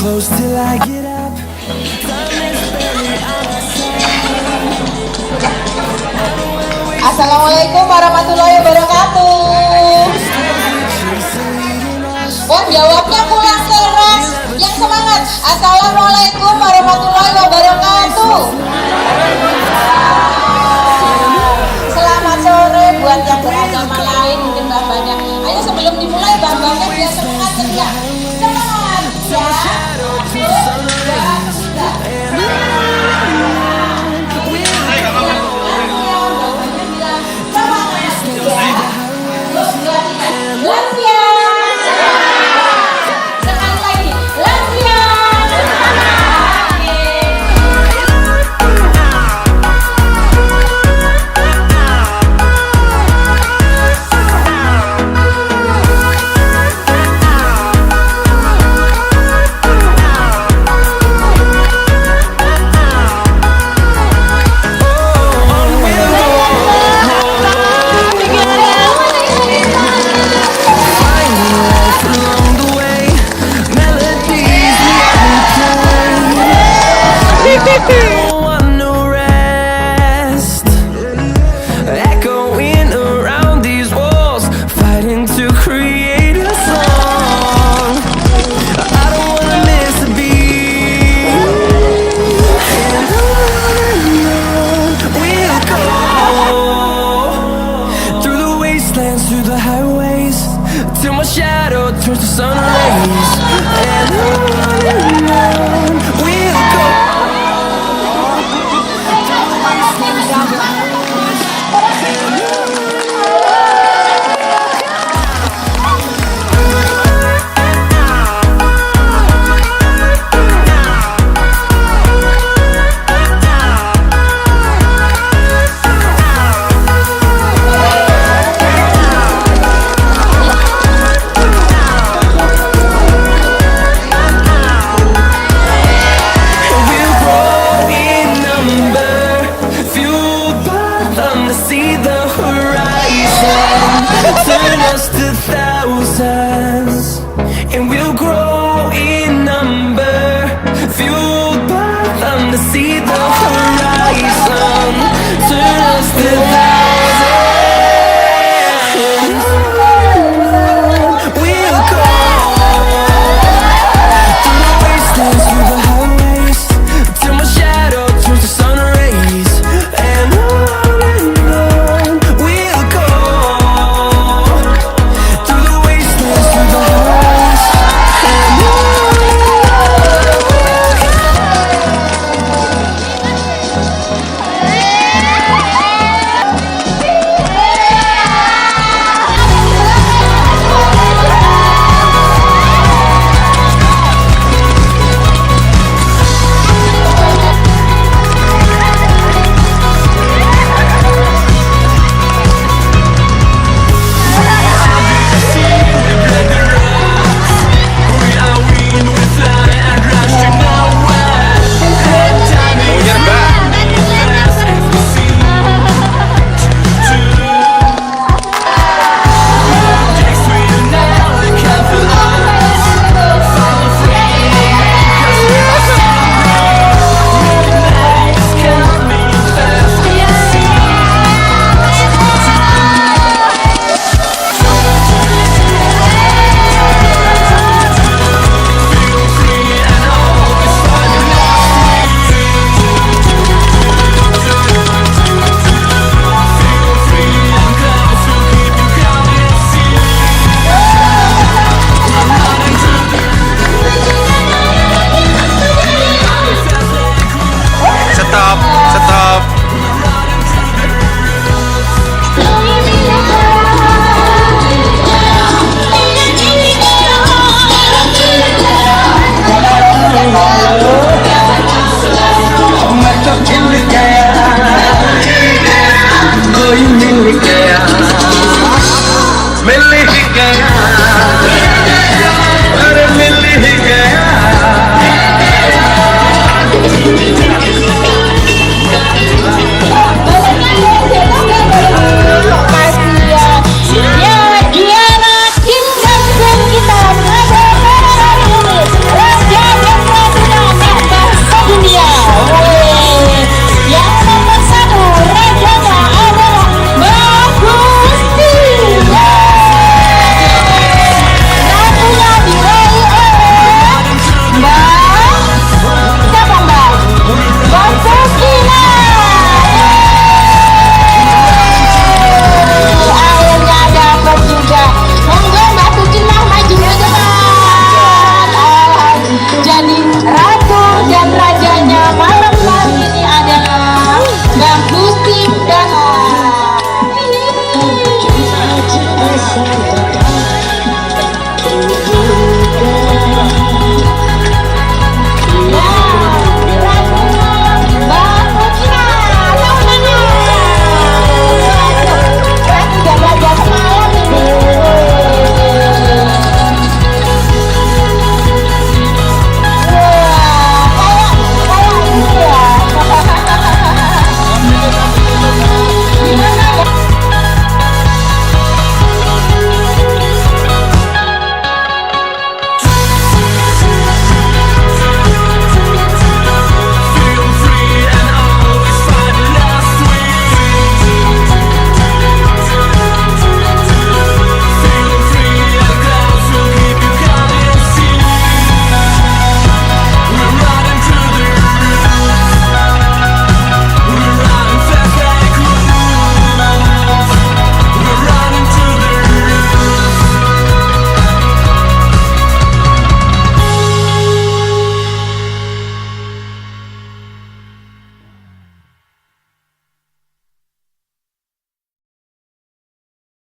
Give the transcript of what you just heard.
close till I get up. Assalamualaikum warahmatullahi wabarakatuh. Oh, jawabnya pulang keras. Yang semangat. Assalamualaikum warahmatullahi wabarakatuh. Selamat sore buat yang beragama lain, mungkin babanya. Ayo sebelum dimulai babanya biar semangat ceria. Semangat ya. Echoing around these walls, fighting to create a song. I don't wanna miss a beat, and on we'll go through the wastelands, through the highways, till my shadow turns to sun rays. And on we'll go. See the horizon, turn us to thousands, and we'll grow in number, fueled by them to see the horizon.